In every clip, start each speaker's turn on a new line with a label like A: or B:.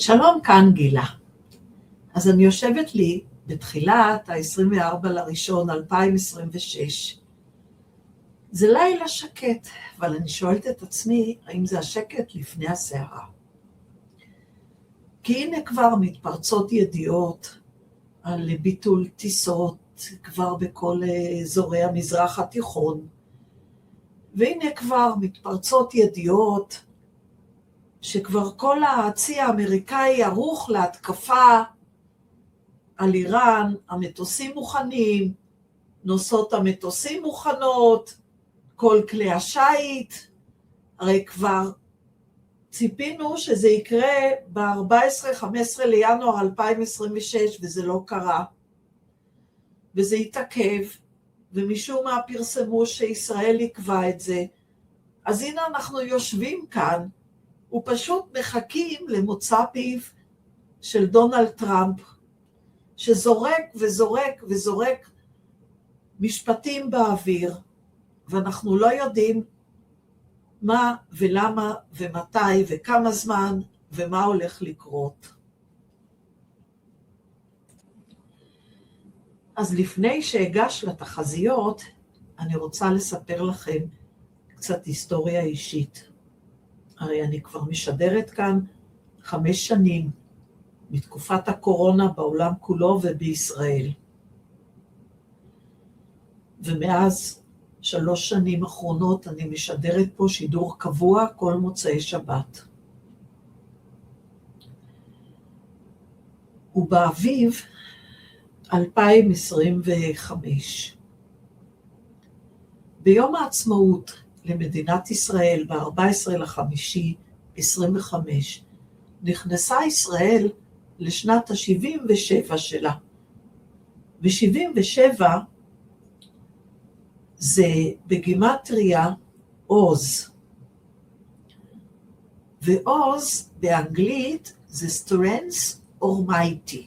A: שלום, כאן גילה. אז אני יושבת לי בתחילת ה-24/1/2026. זה לילה שקט, אבל אני שואלת את עצמי, האם זה השקט לפני הסערה? כי הנה כבר מתפרצות ידיעות על ביטול טיסות כבר בכל אזורי המזרח התיכון, והנה כבר מתפרצות ידיעות שכבר כל הצי האמריקאי ערוך להתקפה על איראן, המטוסים מוכנים, נוסעות המטוסים מוכנות, כל כלי השיט, הרי כבר ציפינו שזה יקרה ב-14-15 לינואר 2026 וזה לא קרה, וזה התעכב, ומשום מה פרסמו שישראל יקבע את זה, אז הנה אנחנו יושבים כאן, ופשוט מחכים למוצא פיו של דונלד טראמפ, שזורק וזורק וזורק משפטים באוויר, ואנחנו לא יודעים מה ולמה ומתי וכמה זמן ומה הולך לקרות. אז לפני שאגש לתחזיות, אני רוצה לספר לכם קצת היסטוריה אישית. הרי אני כבר משדרת כאן 5 שנים מתקופת הקורונה בעולם כולו ובישראל. ומאז 3 שנים אחרונות אני משדרת פה שידור קבוע כל מוצאי שבת. ובאביב 2025, ביום העצמאות למדינת ישראל ב-14/5/25, נכנסה ישראל לשנת ה-77 שלה. ב-77 זה בגימטריה עוז, ועוז באנגלית זה strength or mighty.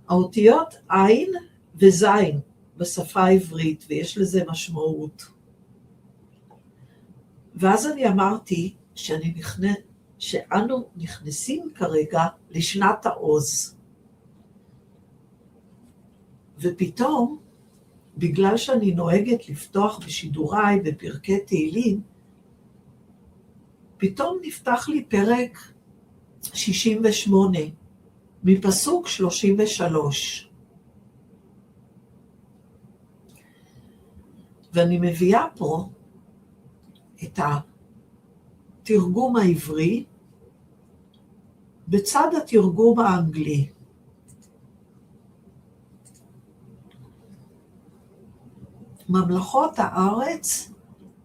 A: האותיות עין וזין בשפה העברית, ויש לזה משמעות. ואז אני אמרתי שאנו נכנסים כרגע לשנת העוז. ופתאום, בגלל שאני נוהגת לפתוח בשידוריי בפרקי תהילים, פתאום נפתח לי פרק 68, מפסוק 33. ואני מביאה פה את התרגום העברי בצד התרגום האנגלי. ממלכות הארץ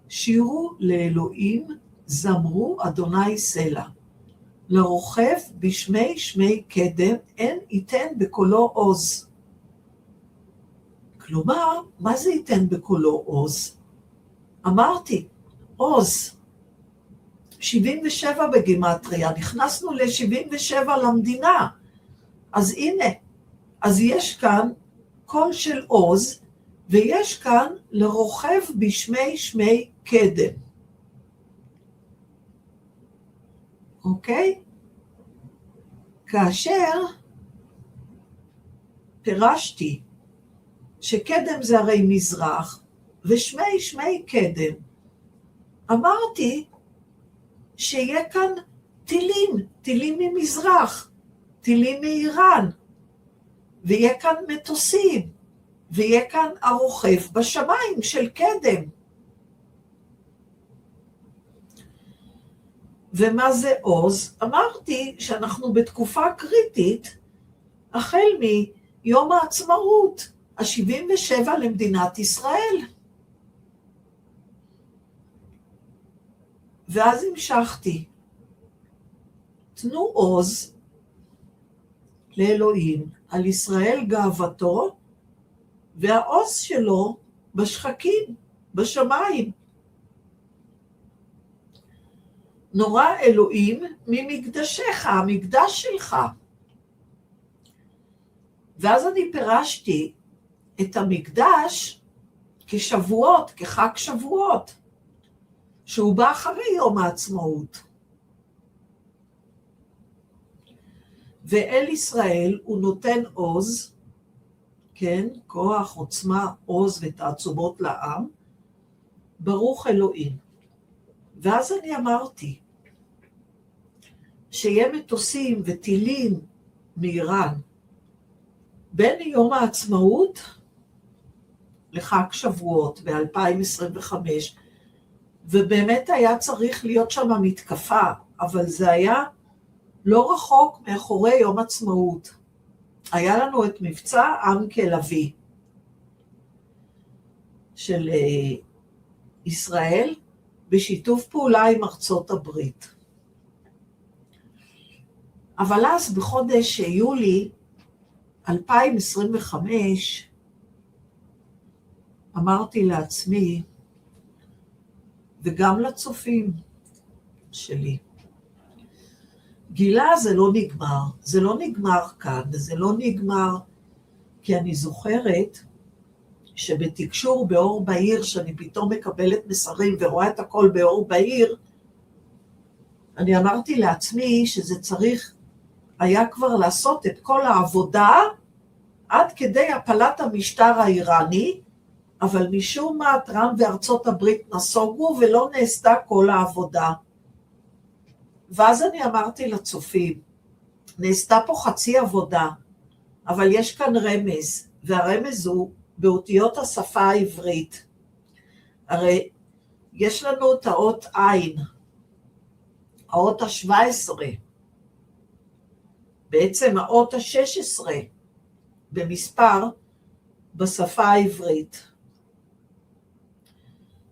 A: שירו לאלוהים, זמרו אדוני סלע. לרוכב בשמי שמי קדם, אין ייתן בקולו עוז. כלומר, מה זה ייתן בקולו עוז? אמרתי, עוז. 77 בגימטריה, נכנסנו ל-77 למדינה. אז הנה, אז יש כאן קול של עוז, ויש כאן לרוכב בשמי שמי קדם. אוקיי? כאשר פירשתי שקדם זה הרי מזרח, ושמי שמי קדם, אמרתי שיהיה כאן טילים ממזרח, טילים מאיראן, ויהיה כאן מטוסים, ויהיה כאן הרוכב בשמיים של קדם. ומה זה עוז? אמרתי שאנחנו בתקופה קריטית, החל מיום העצמאות, ה-77 למדינת ישראל. ואז המשכתי, תנו עוז לאלוהים על ישראל גאוותו, והעוז שלו בשחקים, בשמיים. נורא אלוהים ממקדשך, המקדש שלך. ואז אני פירשתי את המקדש כשבועות, כחג שבועות, שהוא בא אחרי יום העצמאות. ואל ישראל הוא נותן עוז, כן, כוח, עוצמה, עוז ותעצומות לעם, ברוך אלוהים. ואז אני אמרתי, שיהיה מטוסים וטילים מאיראן, בין יום העצמאות לחג שבועות ב-2025, ובאמת היה צריך להיות שם מתקפה, אבל זה היה לא רחוק מאחורי יום עצמאות. היה לנו את מבצע עם כלביא של ישראל, בשיתוף פעולה עם ארצות הברית. אבל אז בחודש יולי 2025, אמרתי לעצמי, וגם לצופים שלי, גילה זה לא נגמר, זה לא נגמר כאן, וזה לא נגמר, כי אני זוכרת שבתקשור באור בהיר, שאני פתאום מקבלת מסרים ורואה את הכל באור בהיר, אני אמרתי לעצמי שזה צריך היה כבר לעשות את כל העבודה, עד כדי הפלת המשטר האיראני, אבל משום מה טראמפ וארצות הברית נסוגו ולא נעשתה כל העבודה. ואז אני אמרתי לצופים, נעשתה פה חצי עבודה, אבל יש כאן רמז, והרמז הוא באותיות השפה העברית. הרי יש לנו את האות עין, האות ה-17, בעצם האות ה-16 במספר בשפה העברית.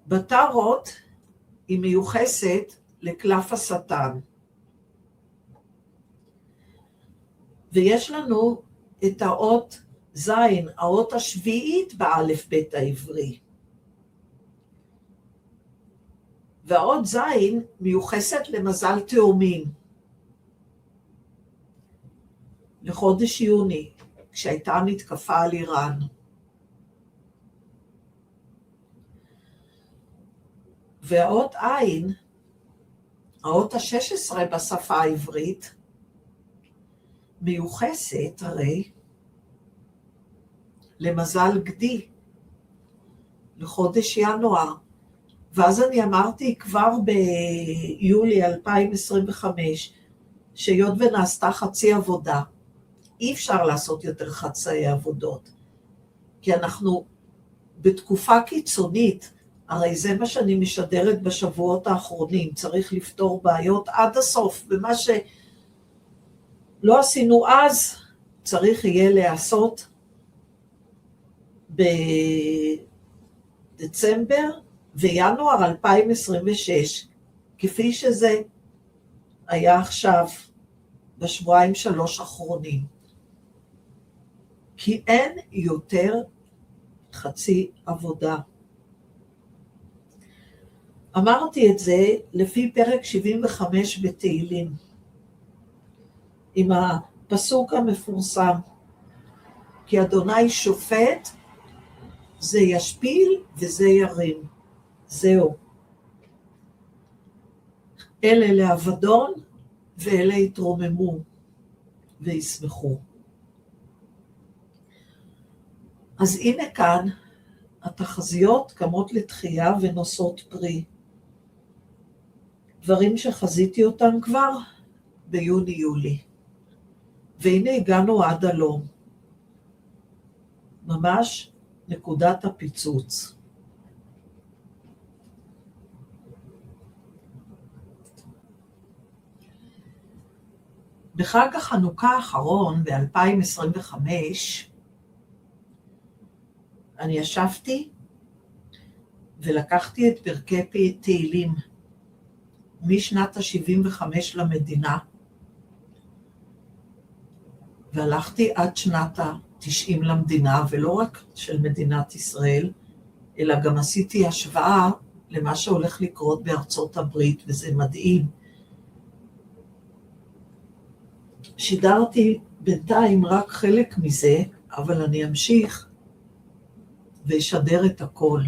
A: בטרות היא מיוחסת לקלף השטן. ויש לנו את האות זין, האות השביעית באלף בית העברי. והאות זין מיוחסת למזל תאומים. לחודש יוני, כשהייתה מתקפה על איראן. והאות עין, האות ה-16 בשפה העברית, מיוחסת הרי למזל גדי, לחודש ינואר. ואז אני אמרתי כבר ביולי 2025, שהיות ונעשתה חצי עבודה, אי אפשר לעשות יותר חצאי עבודות, כי אנחנו בתקופה קיצונית, הרי זה מה שאני משדרת בשבועות האחרונים, צריך לפתור בעיות עד הסוף, ומה שלא עשינו אז, צריך יהיה לעשות בדצמבר וינואר 2026, כפי שזה היה עכשיו, בשבועיים 3 אחרונים. כי אין יותר חצי עבודה. אמרתי את זה לפי פרק 75 בתהילים, עם הפסוק המפורסם, כי אדוני שופט, זה ישפיל וזה ירים. זהו. אלה לאבדון ואלה יתרוממו וישמחו. אז הנה כאן, התחזיות קמות לתחייה ונושאות פרי. דברים שחזיתי אותם כבר ביוני-יולי. והנה הגענו עד הלום. ממש נקודת הפיצוץ. בחג החנוכה האחרון ב-2025, אני ישבתי ולקחתי את פרקי תהילים משנת ה-75 למדינה, והלכתי עד שנת ה-90 למדינה, ולא רק של מדינת ישראל, אלא גם עשיתי השוואה למה שהולך לקרות בארצות הברית, וזה מדהים. שידרתי בינתיים רק חלק מזה, אבל אני אמשיך וישדר את הכל.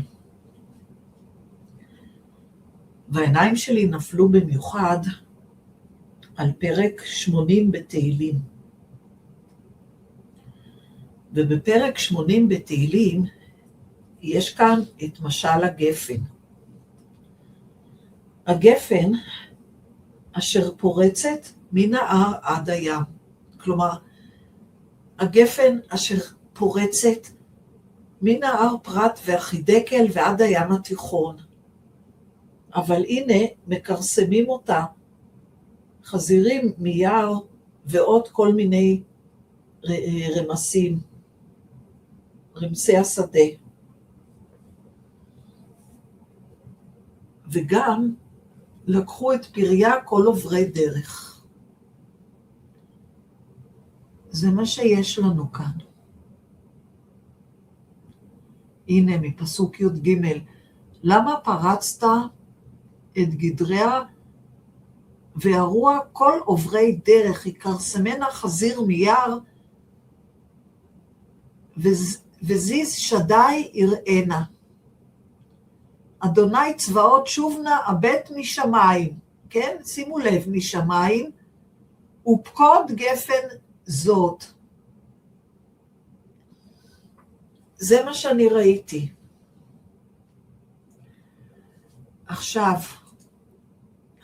A: והעיניים שלי נפלו במיוחד על פרק 80 בתהילים. ובפרק 80 בתהילים יש כאן את משל הגפן. הגפן אשר פורצת מנהר עד הים. כלומר, הגפן אשר פורצת מנהר פרת והחידקל ועד הים התיכון. אבל הנה מקרסמים אותה חזירים מיער ועוד כל מיני רמסים, רמסי השדה. וגם לקחו את פריה כל עוברי דרך. זה מה שיש לנו כאן. הנה מפסוק י"ג, למה פרצת את גדריה והרוע כל עוברי דרך, יקרסמנה חזיר מיער וזיז שדי יראנה. אדוני צבאות שוב נא הבט משמיים, כן? שימו לב, משמיים, ופקוד גפן זאת. זה מה שאני ראיתי. עכשיו,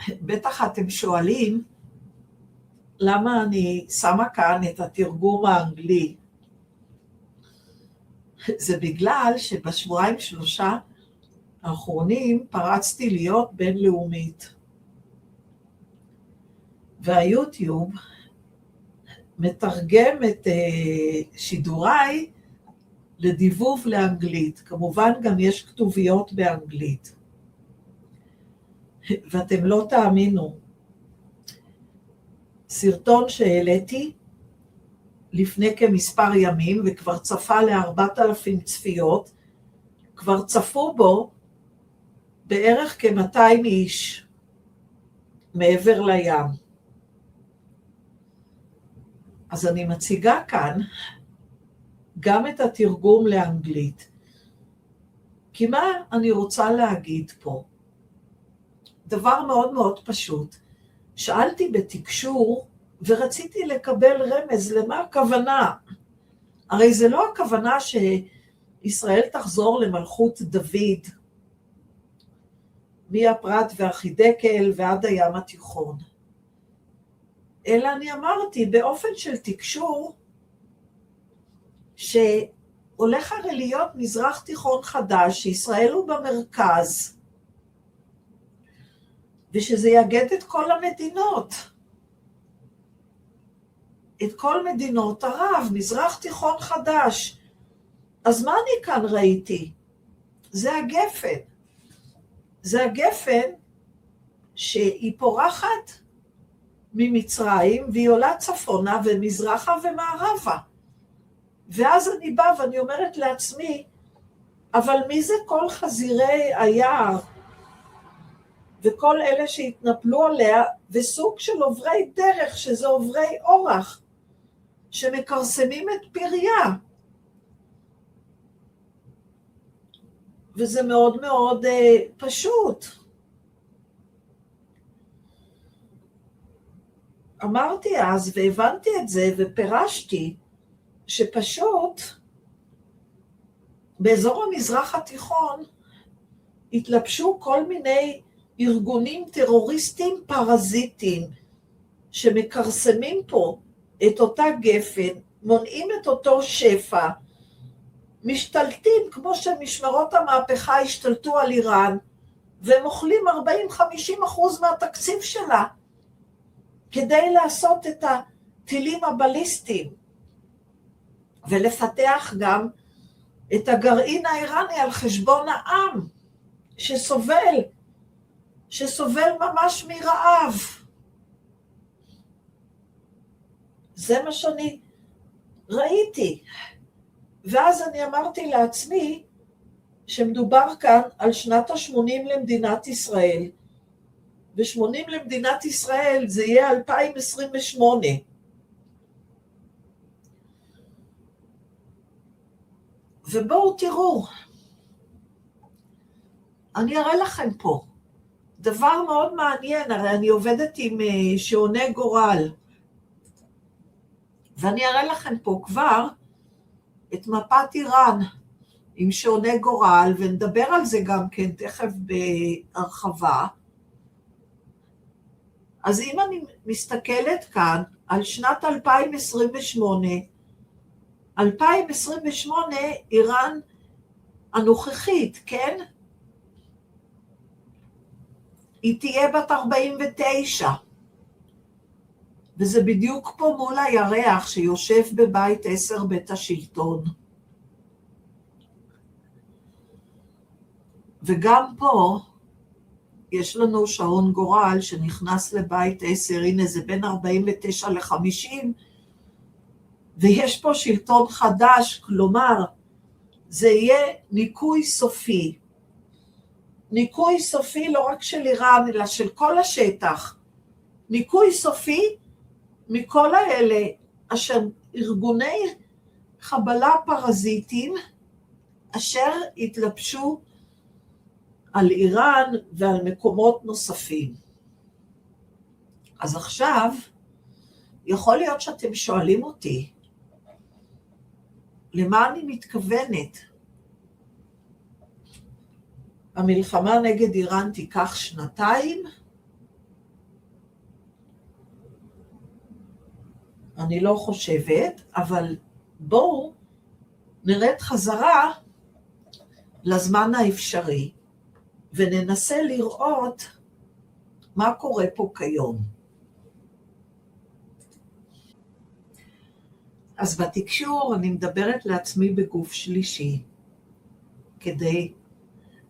A: בטח אתם שואלים, למה אני שמה כאן את התרגום האנגלי? זה בגלל שבשבועיים שלושה האחרונים פרצתי להיות בינלאומית. והיוטיוב מתרגם את שידוריי לדיבוב לאנגלית. כמובן גם יש כתוביות באנגלית. ואתם לא תאמינו, סרטון שהעליתי לפני כמספר ימים וכבר צפה ל4,000 צפיות, כבר צפו בו בערך כ200 איש מעבר לים. אז אני מציגה כאן גם את התרגום לאנגלית. כי מה אני רוצה להגיד פה? דבר מאוד מאוד פשוט. שאלתי בתקשור ורציתי לקבל רמז למה הכוונה. הרי זה לא הכוונה שישראל תחזור למלכות דוד, מהפרת והחידקל ועד הים התיכון. אלא אני אמרתי באופן של תקשור, שהולך הרי להיות מזרח תיכון חדש, שישראל הוא במרכז, ושזה יגד את כל המדינות. את כל מדינות ערב, מזרח תיכון חדש. אז מה אני כאן ראיתי? זה הגפן. זה הגפן שהיא פורחת ממצרים, והיא עולה צפונה ומזרחה ומערבה. ואז אני באה ואני אומרת לעצמי, אבל מי זה כל חזירי היער? וכל אלה שהתנפלו עליה, וסוג של עוברי דרך, שזה עוברי אורח, שמקרסמים את פריה. וזה מאוד מאוד פשוט. אמרתי אז והבנתי את זה ופרשתי, שפשוט באזור המזרח התיכון התלבשו כל מיני ארגונים טרוריסטים פרזיטים שמקרסמים פה את אותה גפן, מונעים את אותו שפע, משתלטים כמו שמשמרות המהפכה השתלטו על איראן, והם אוכלים 40-50% מהתקציב שלה, כדי לעשות את הטילים הבליסטיים, ולפתח גם את הגרעין האיראני על חשבון העם, שסובל ממש מרעב. זה מה שאני ראיתי. ואז אני אמרתי לעצמי, שמדובר כאן על שנת ה-80 למדינת ישראל, ו-80 למדינת ישראל זה יהיה 2028. ובואו תראו, אני אראה לכם פה, דבר מאוד מעניין, הרי אני עובדת עם שעוני גורל, ואני אראה לכם פה כבר את מפת איראן עם שעוני גורל, ונדבר על זה גם כן תכף בהרחבה. אז אם אני מסתכלת כאן על שנת 2028, 2028 איראן הנוכחית, כן? היא תהיה בת 49, וזה בדיוק פה מול הירח שיושב בבית 10 בית השלטון. וגם פה יש לנו שעון גורל שנכנס לבית 10, הנה זה בין 49 ל-50, ויש פה שלטון חדש, כלומר, זה יהיה ניקוי סופי. ניקוי סופי לא רק של איראן, אלא של כל השטח. ניקוי סופי מכל האלה, אשר ארגוני חבלה פרזיטים, אשר התלבשו על איראן ועל מקומות נוספים. אז עכשיו, יכול להיות שאתם שואלים אותי, למה אני מתכוונת? המלחמה נגד איראן תיקח 2 אני לא חושבת, אבל בואו נרד חזרה לזמן האפשרי, וננסה לראות מה קורה פה כיום. אז בתקשור אני מדברת לעצמי בגוף שלישי, כדי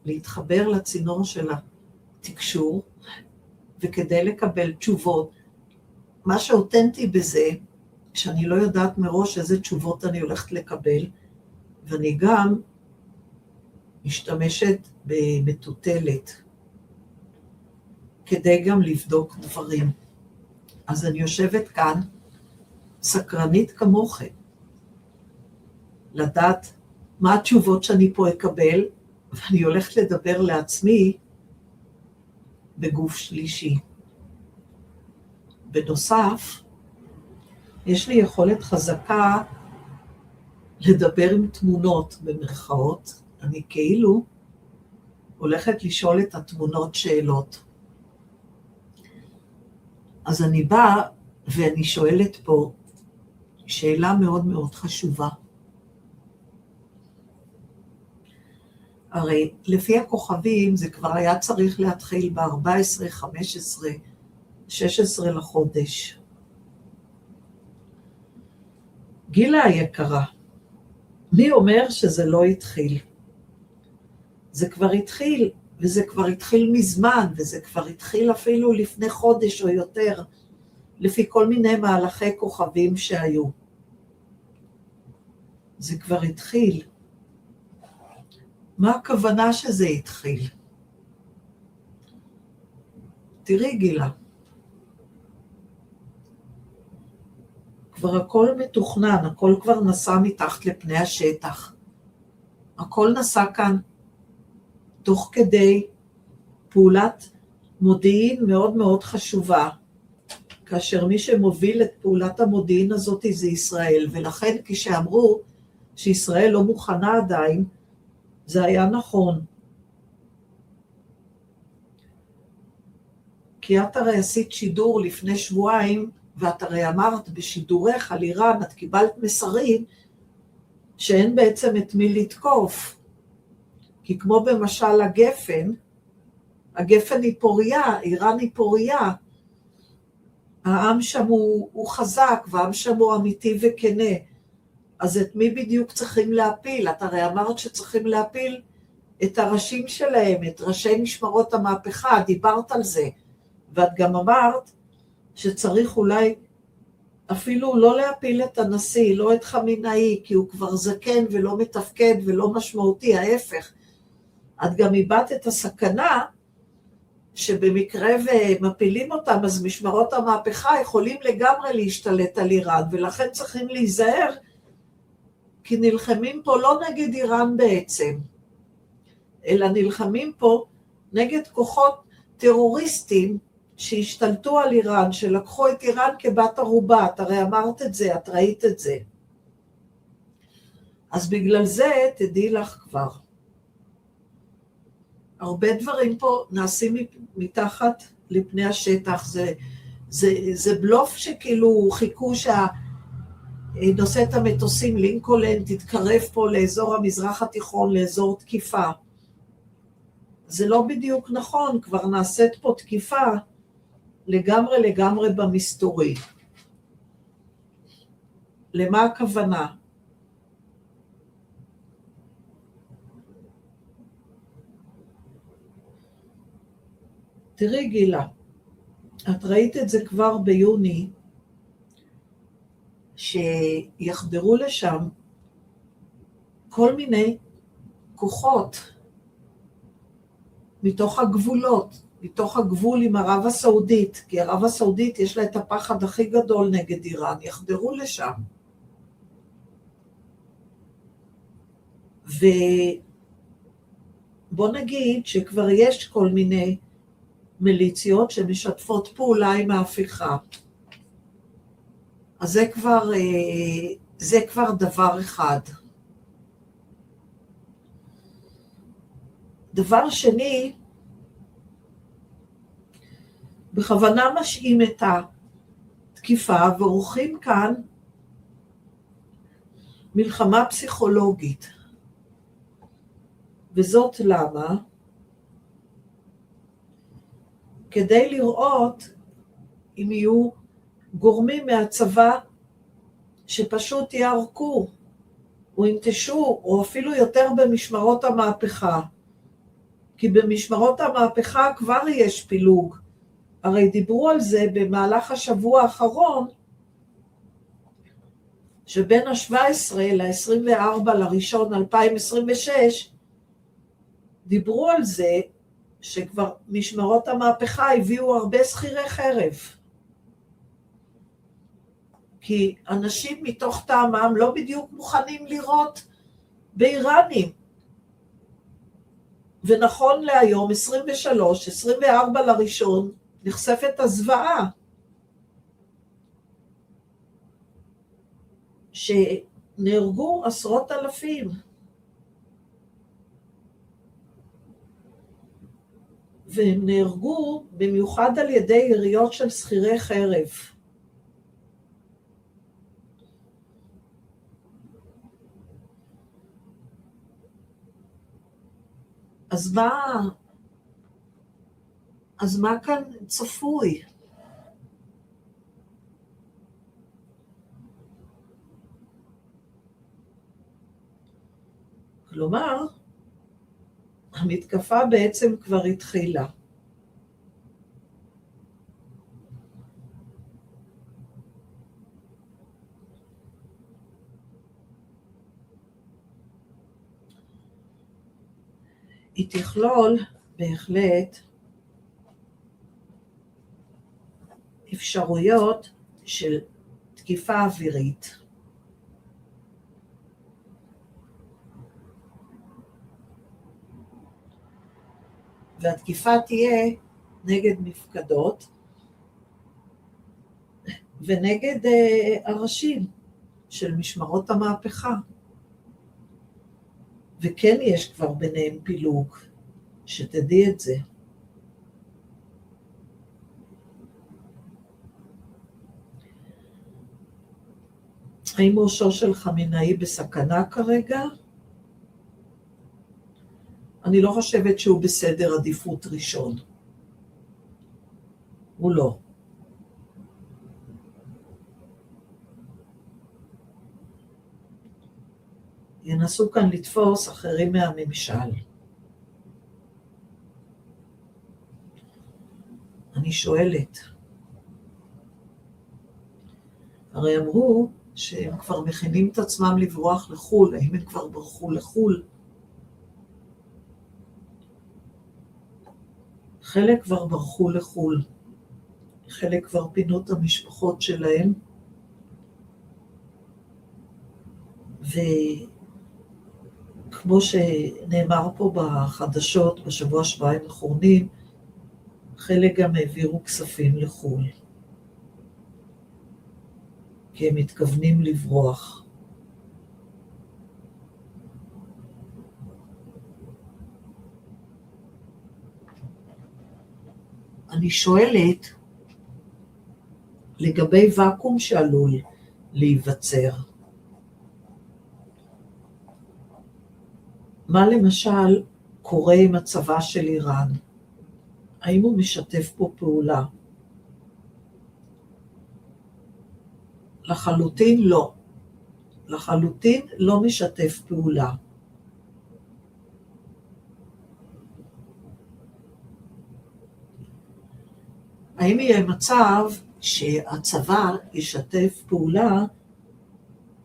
A: להתחבר לצינור של התקשור, וכדי לקבל תשובות. מה שאותנטי בזה, שאני לא יודעת מראש איזה תשובות אני הולכת לקבל, ואני גם משתמשת במטוטלת, כדי גם לבדוק דברים. אז אני יושבת כאן, סקרנית כמוכם, לדעת מה התשובות שאני פה אקבל, ואני הולכת לדבר לעצמי בגוף שלישי. בנוסף, יש לי יכולת חזקה לדבר עם תמונות במרכאות, אני כאילו הולכת לשאול את התמונות שאלות. אז אני באה ואני שואלת פה שאלה מאוד מאוד חשובה. הרי לפי הכוכבים זה כבר היה צריך להתחיל ב-14, 15, 16 לחודש. גילה היקרה, מי אומר שזה לא התחיל? זה כבר התחיל, וזה כבר התחיל מזמן, וזה כבר התחיל אפילו לפני חודש או יותר, לפי כל מיני מהלכי כוכבים שהיו. זה כבר התחיל. מה הכוונה שזה התחיל? תראי גילה, כבר הכל מתוכנן, הכל כבר נסע מתחת לפני השטח. הכל נסע כאן תוך כדי פעולת מודיעין מאוד מאוד חשובה, כאשר מי שמוביל את פעולת המודיעין הזאת זה ישראל, ולכן כשאמרו שישראל לא מוכנה עדיין, זה היה נכון. כי את הרי עשית שידור לפני שבועיים, ואת הרי אמרת בשידורך על איראן, את קיבלת מסרים שאין בעצם את מי לתקוף. כי כמו במשל הגפן היא פוריה, איראן היא פוריה, העם שם הוא חזק, והעם שם הוא אמיתי וכנה. אז את מי בדיוק צריכים להפיל? את הרי אמרת שצריכים להפיל את הראשים שלהם, את ראשי משמרות המהפכה, דיברת על זה. ואת גם אמרת שצריך אולי אפילו לא להפיל את הנשיא, לא את חמינאי, כי הוא כבר זקן ולא מתפקד ולא משמעותי, ההפך. את גם איבדת את הסכנה שבמקרה ומפילים אותם, אז משמרות המהפכה יכולים לגמרי להשתלט על איראן, ולכן צריכים להיזהר, כי נלחמים פה לא נגד איראן בעצם, אלא נלחמים פה נגד כוחות טרוריסטים שהשתלטו על איראן, שלקחו את איראן כבת ערובה, את הרי אמרת את זה, את ראית את זה. אז בגלל זה תדעי לך כבר. הרבה דברים פה נעשים מתחת לפני השטח, זה בלוף שכאילו חיכו שנושאת המטוסים לינקולן תתקרב פה לאזור המזרח התיכון, לאזור תקיפה. זה לא בדיוק נכון, כבר נעשית פה תקיפה לגמרי במסתורי. למה הכוונה? תראי גילה, את ראית את זה כבר ביוני, שיחדרו לשם כל מיני כוחות מתוך הגבולות, מתוך הגבול עם ערב הסעודית, כי ערב הסעודית יש לה את הפחד הכי גדול נגד איראן, יחדרו לשם. ובוא נגיד שכבר יש כל מיני מיליציות שמשתפות פעולה עם ההפיכה. אז זה כבר דבר אחד. דבר שני, בכוונה משאים את התקיפה ועורכים כאן מלחמה פסיכולוגית. וזאת למה? כדי לראות אם יהיו גורמים מהצבא שפשוט יערקו או ינטשו, או אפילו יותר במשמרות המהפכה. כי במשמרות המהפכה כבר יש פילוג. הרי דיברו על זה במהלך השבוע האחרון, שבין ה-17 ל-24 לראשון 2026, דיברו על זה שכבר משמרות המהפכה הביאו הרבה שכירי חרב. כי אנשים מתוך טעמם לא בדיוק מוכנים לראות באיראנים. ונכון להיום, 23, 24 לראשון, נחשפת הזוועה. שנהרגו עשרות אלפים. והם נהרגו במיוחד על ידי יריות של שכירי חרב. אז מה כאן צפוי? כלומר, המתקפה בעצם כבר התחילה. היא תכלול בהחלט אפשרויות של תקיפה אווירית. והתקיפה תהיה נגד מפקדות ונגד הראשים של משמרות המהפכה. וכן יש כבר ביניהם פילוג, שתדעי את זה. האם ראשו של חמינאי בסכנה כרגע? אני לא חושבת שהוא בסדר עדיפות ראשון. הוא לא. ינסו כאן לתפוס אחרים מהממשל. אני שואלת, הרי אמרו שהם כבר מכינים את עצמם לברוח לחול, האם הם כבר ברחו לחול? חלק כבר ברחו לחול, חלק כבר פינו את המשפחות שלהם, וכמו שנאמר פה בחדשות בשבוע שבועיים האחרונים, חלק גם העבירו כספים לחול, כי הם מתכוונים לברוח. אני שואלת לגבי ואקום שעלול להיווצר. מה למשל קורה עם הצבא של איראן? האם הוא משתף פה פעולה? לחלוטין לא. לחלוטין לא משתף פעולה. האם יהיה מצב שהצבא ישתף פעולה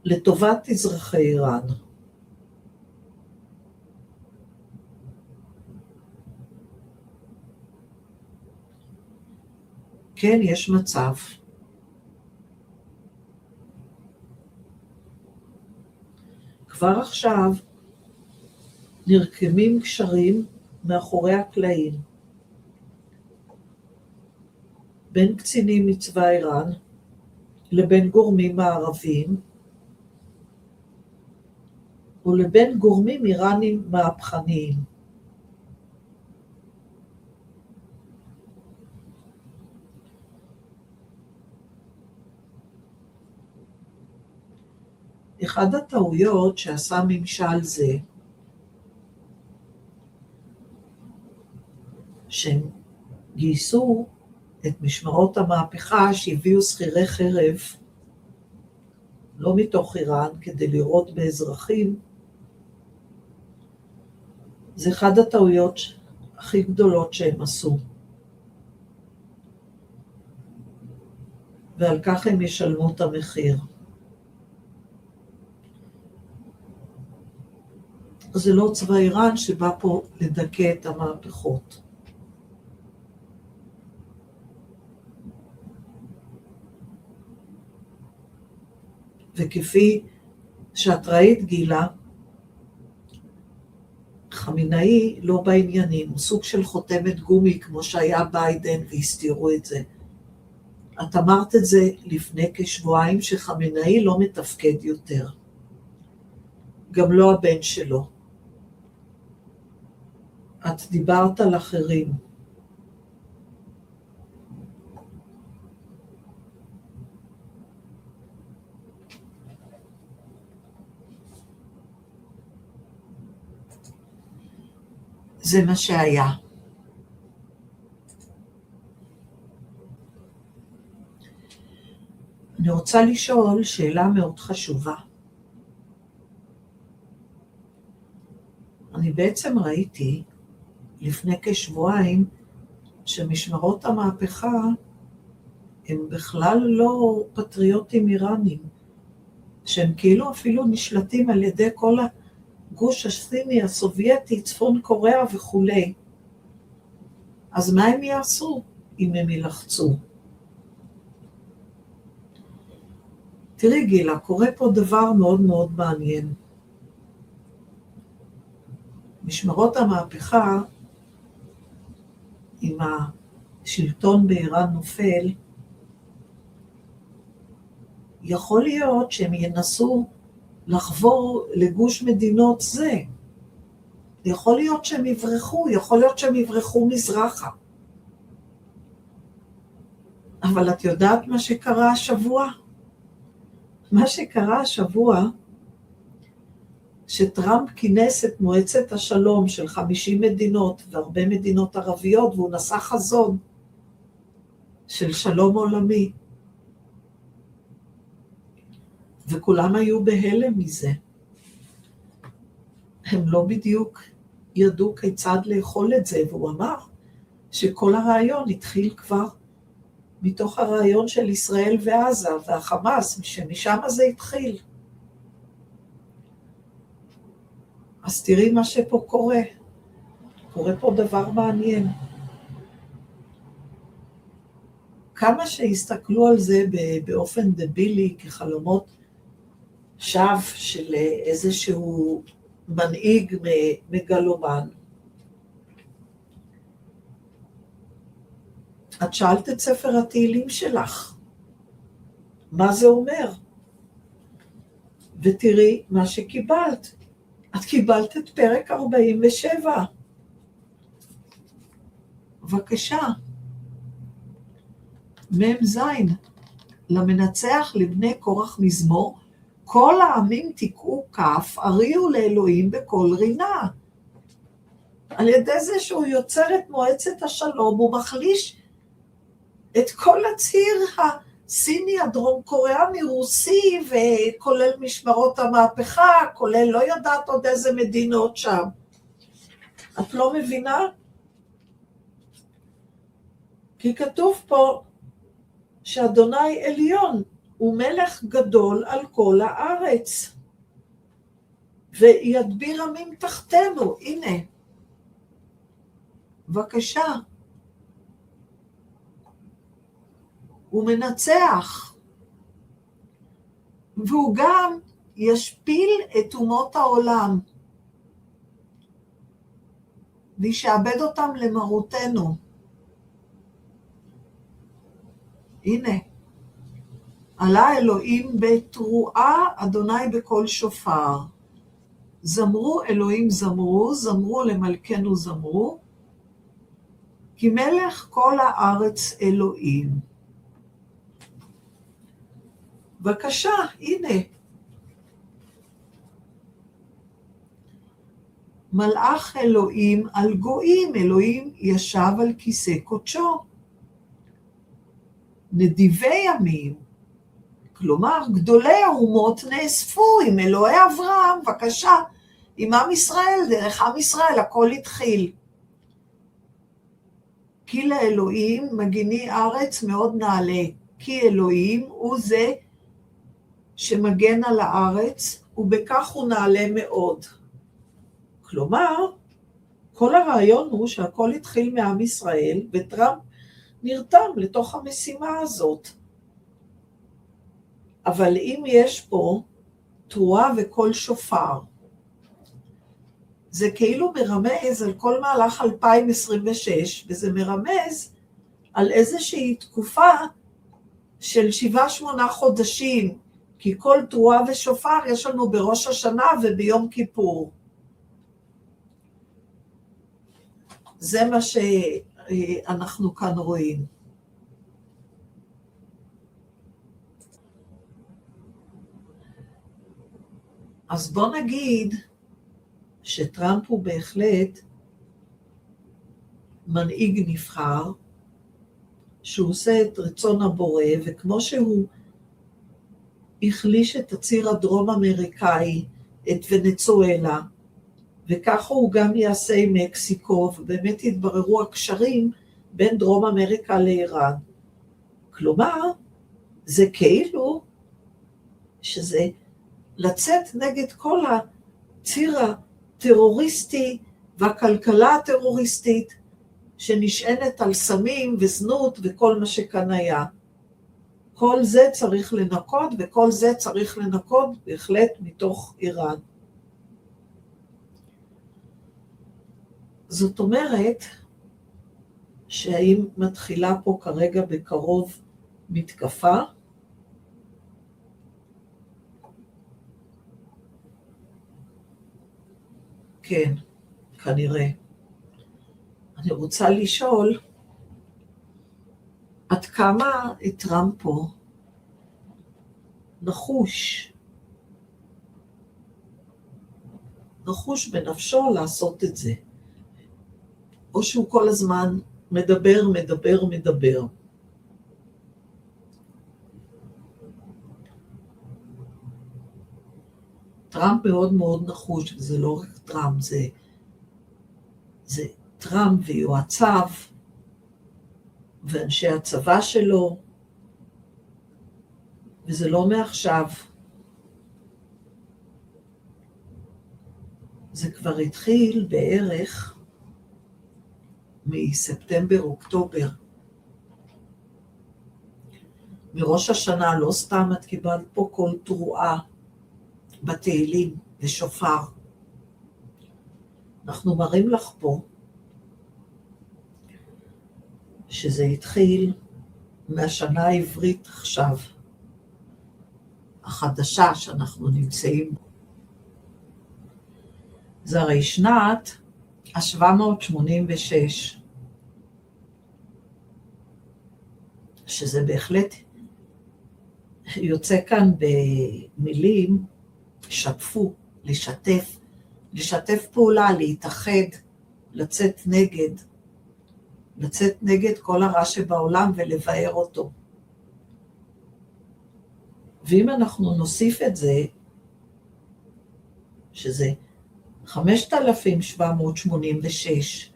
A: לטובת אזרחי איראן? כן, יש מצב. כבר עכשיו נרקמים קשרים מאחורי הקלעים בין קצינים מצבא איראן לבין גורמים מערביים ולבין גורמים איראנים מהפכניים. אחד הטעויות שעשה ממשל זה, שהם גייסו את משמרות המהפכה שהביאו שכירי חרב, לא מתוך איראן, כדי לראות באזרחים. זה אחד הטעויות הכי גדולות שהם עשו. ועל כך הם ישלמו את המחיר. זה לא צבא איראן שבא פה לדכא את המהפכות. וכפי שאת ראית גילה, חמינאי לא בעניינים, הוא סוג של חותמת גומי כמו שהיה ביידן והסתירו את זה. את אמרת את זה לפני כשבועיים שחמינאי לא מתפקד יותר. גם לא הבן שלו. את דיברת על אחרים. זה מה שהיה. אני רוצה לשאול שאלה מאוד חשובה. אני בעצם ראיתי לפני כשבועיים שמשמרות המהפכה הם בכלל לא פטריוטים איראנים, שהם כאילו אפילו נשלטים על ידי כל הגוש הסיני, הסובייטי, צפון קוריאה וכו'. אז מה הם יעשו אם הם ילחצו? תראי גילה, קורה פה דבר מאוד מאוד מעניין. משמרות המהפכה, אם השלטון באיראן נופל, יכול להיות שהם ינסו לחבור לגוש מדינות זה. יכול להיות שהם יברחו מזרחה. אבל את יודעת מה שקרה השבוע? מה שקרה השבוע, שטראמפ כינס את מועצת השלום של 50 מדינות והרבה מדינות ערביות, והוא נשא חזון של שלום עולמי. וכולם היו בהלם מזה. הם לא בדיוק ידעו כיצד לאכול את זה, והוא אמר שכל הרעיון התחיל כבר מתוך הרעיון של ישראל ועזה והחמאס, שמשם זה התחיל. אז תראי מה שפה קורה. קורה פה דבר מעניין. כמה שהסתכלו על זה באופן דבילי כחלומות שווא של איזשהו מנהיג מגלומן. את שאלת את ספר התהילים שלך, מה זה אומר? ותראי מה שקיבלת. את קיבלת את פרק 47. בבקשה. מ"ז, למנצח לבני קורח מזמור, כל העמים תקעו כף, הריעו לאלוהים בכל רינה. על ידי זה שהוא יוצר את מועצת השלום, הוא מחליש את כל הציר הסיני, הדרום קוריאני, רוסי, וכולל משמרות המהפכה, כולל לא יודעת עוד איזה מדינות שם. את לא מבינה? כי כתוב פה שאדוני עליון הוא מלך גדול על כל הארץ, וידביר עמים תחתנו. הנה, בבקשה. הוא מנצח, והוא גם ישפיל את אומות העולם, וישעבד אותם למרותנו. הנה, עלה אלוהים בתרועה, אדוני בקול שופר. זמרו אלוהים זמרו, זמרו למלכנו זמרו, כי מלך כל הארץ אלוהים. בבקשה, הנה. מלאך אלוהים על גויים, אלוהים ישב על כיסא קודשו. נדיבי ימים, כלומר גדולי האומות נאספו עם אלוהי אברהם, בבקשה, עם עם ישראל, דרך עם ישראל, הכל התחיל. כי לאלוהים מגיני ארץ מאוד נעלה, כי אלוהים הוא זה שמגן על הארץ, ובכך הוא נעלה מאוד. כלומר, כל הרעיון הוא שהכל התחיל מעם ישראל, וטראמפ נרתם לתוך המשימה הזאת. אבל אם יש פה תרועה וקול שופר, זה כאילו מרמז על כל מהלך 2026, וזה מרמז על איזושהי תקופה של 7-8 חודשים, כי כל תרועה ושופר יש לנו בראש השנה וביום כיפור. זה מה שאנחנו כאן רואים. אז בוא נגיד שטראמפ הוא בהחלט מנהיג נבחר, שהוא עושה את רצון הבורא, וכמו שהוא החליש את הציר הדרום אמריקאי, את ונצואלה, וככה הוא גם יעשה עם מקסיקו, ובאמת התבררו הקשרים בין דרום אמריקה לאיראן. כלומר, זה כאילו שזה לצאת נגד כל הציר הטרוריסטי והכלכלה הטרוריסטית שנשענת על סמים וזנות וכל מה שכאן היה. כל זה צריך לנקות, וכל זה צריך לנקות בהחלט מתוך איראן. זאת אומרת שהאם מתחילה פה כרגע בקרוב מתקפה? כן, כנראה. אני רוצה לשאול, עד כמה טראמפ פה נחוש בנפשו לעשות את זה, או שהוא כל הזמן מדבר. טראמפ מאוד מאוד נחוש, וזה לא רק טראמפ, זה טראמפ ויועציו, ואנשי הצבא שלו, וזה לא מעכשיו. זה כבר התחיל בערך מספטמבר-אוקטובר. מראש השנה, לא סתם את קיבלת פה כל תרועה בתהילים ושופר. אנחנו מראים לך פה שזה התחיל מהשנה העברית עכשיו, החדשה שאנחנו נמצאים. זה הרי שנת ה-786, שזה בהחלט יוצא כאן במילים, שתפו, לשתף פעולה, להתאחד, לצאת נגד כל הרע שבעולם ולבאר אותו. ואם אנחנו נוסיף את זה, שזה 5786,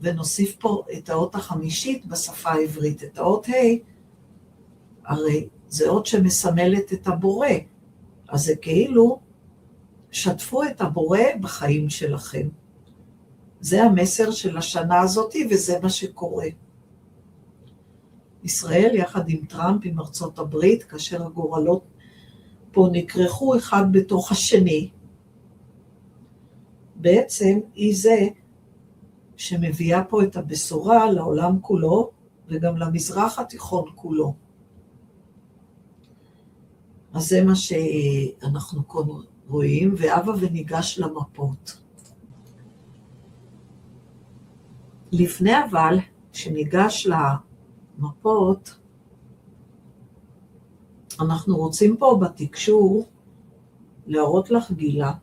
A: ונוסיף פה את האות החמישית בשפה העברית, את האות ה', הרי זה אות שמסמלת את הבורא, אז זה כאילו שתפו את הבורא בחיים שלכם. זה המסר של השנה הזאת, וזה מה שקורה. ישראל יחד עם טראמפ, עם ארצות הברית, כאשר הגורלות פה נקרחו אחד בתוך השני, בעצם היא זה שמביאה פה את הבשורה לעולם כולו, וגם למזרח התיכון כולו. אז זה מה שאנחנו רואים, ואבא וניגש למפות. לפני אבל, שניגש למפות, אנחנו רוצים פה בתקשור להראות לך גילה,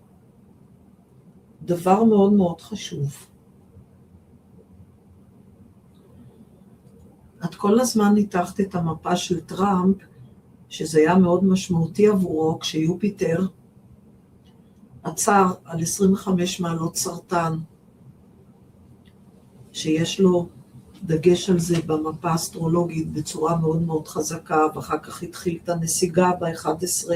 A: דבר מאוד מאוד חשוב. את כל הזמן ניתחת את המפה של טראמפ, שזה היה מאוד משמעותי עבורו, כשיופיטר עצר על 25 מעלות סרטן, שיש לו דגש על זה במפה האסטרולוגית בצורה מאוד מאוד חזקה, ואחר כך התחיל את הנסיגה ב-11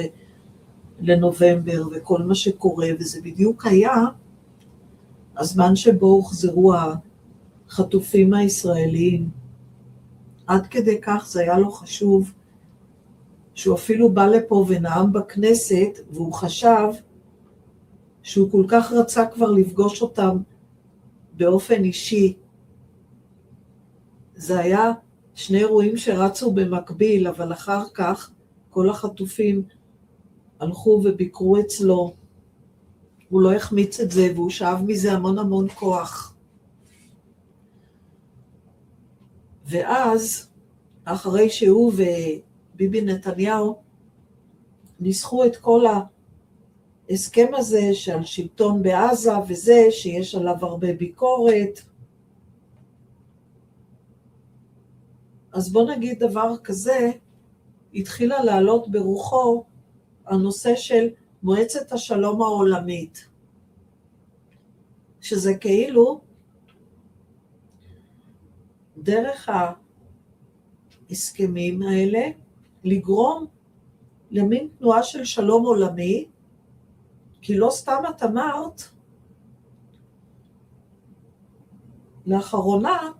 A: לנובמבר, וכל מה שקורה, וזה בדיוק היה הזמן שבו הוחזרו החטופים הישראליים. עד כדי כך זה היה לו חשוב, שהוא אפילו בא לפה ונאם בכנסת, והוא חשב שהוא כל כך רצה כבר לפגוש אותם באופן אישי. זה היה שני אירועים שרצו במקביל, אבל אחר כך כל החטופים הלכו וביקרו אצלו. הוא לא החמיץ את זה, והוא שאב מזה המון המון כוח. ואז, אחרי שהוא וביבי נתניהו ניסחו את כל ההסכם הזה של שלטון בעזה וזה, שיש עליו הרבה ביקורת, אז בוא נגיד דבר כזה, התחילה לעלות ברוחו הנושא של מועצת השלום העולמית, שזה כאילו דרך ההסכמים האלה לגרום למין תנועה של שלום עולמי, כי לא סתם את אמרת לאחרונה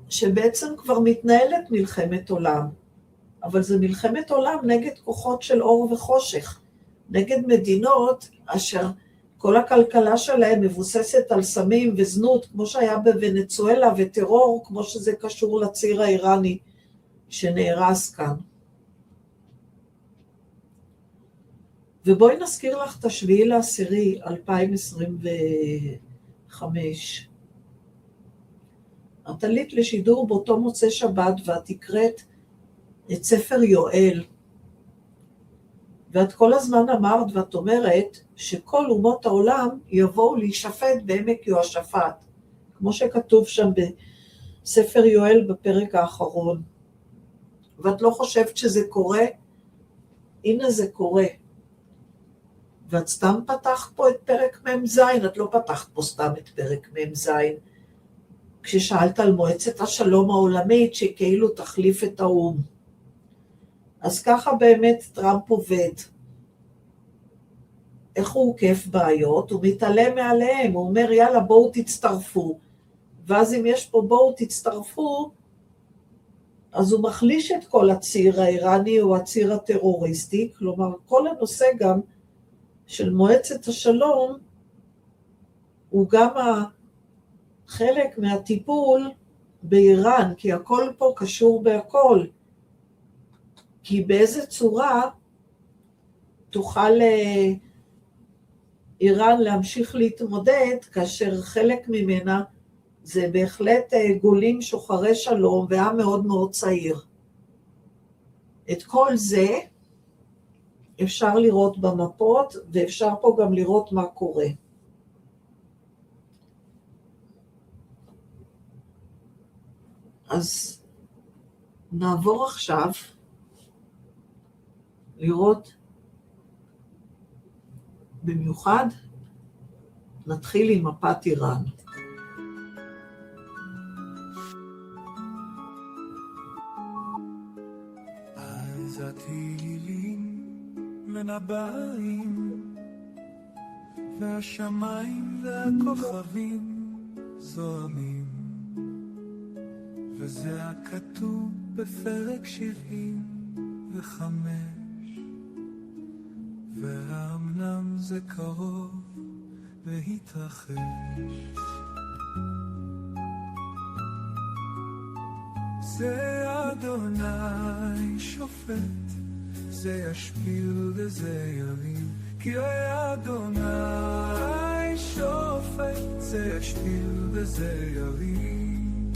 A: שבעצם כבר מתנהלת מלחמת עולם, אבל זה מלחמת עולם נגד כוחות של אור וחושך, נגד מדינות אשר כל הכלכלה שלהם מבוססת על סמים וזנות, כמו שהיה בוונצואלה, וטרור, כמו שזה קשור לציר האיראני שנהרס כאן. ובואי נזכיר לך את 7/10/2025. את עלית לשידור באותו מוצא שבת, ואת הקראת את ספר יואל, ואת כל הזמן אמרת ואת אומרת שכל אומות העולם יבואו להישפט בעמק יהושפט, כמו שכתוב שם בספר יואל בפרק האחרון. ואת לא חושבת שזה קורה? הנה זה קורה. ואת סתם פתחת פה את פרק מ"ז, את לא פתחת פה סתם את פרק מ"ז, כששאלת על מועצת השלום העולמית, שכאילו תחליף את האו"ם. אז ככה באמת טראמפ עובד. איך הוא עוקף בעיות? הוא מתעלם מעליהם, הוא אומר יאללה בואו תצטרפו, ואז אם יש פה בואו תצטרפו, אז הוא מחליש את כל הציר האיראני או הציר הטרוריסטי, כלומר כל הנושא גם של מועצת השלום, הוא גם חלק מהטיפול באיראן, כי הכל פה קשור בהכל, כי באיזה צורה תוכל איראן להמשיך להתמודד, כאשר חלק ממנה זה בהחלט גולים שוחרי שלום והיה מאוד מאוד צעיר. את כל זה אפשר לראות במפות, ואפשר פה גם לראות מה קורה. אז נעבור עכשיו לראות במיוחד, נתחיל עם מפת איראן.
B: אז הטילים ונבעים והשמיים והכוכבים זוהמים, וזה הכתוב בפרק 75, והאמנם זה קרוב והתרחש. זה אדוני שופט, זה ישפיל וזה ירים, כי אדוני שופט, זה ישפיל וזה ירים.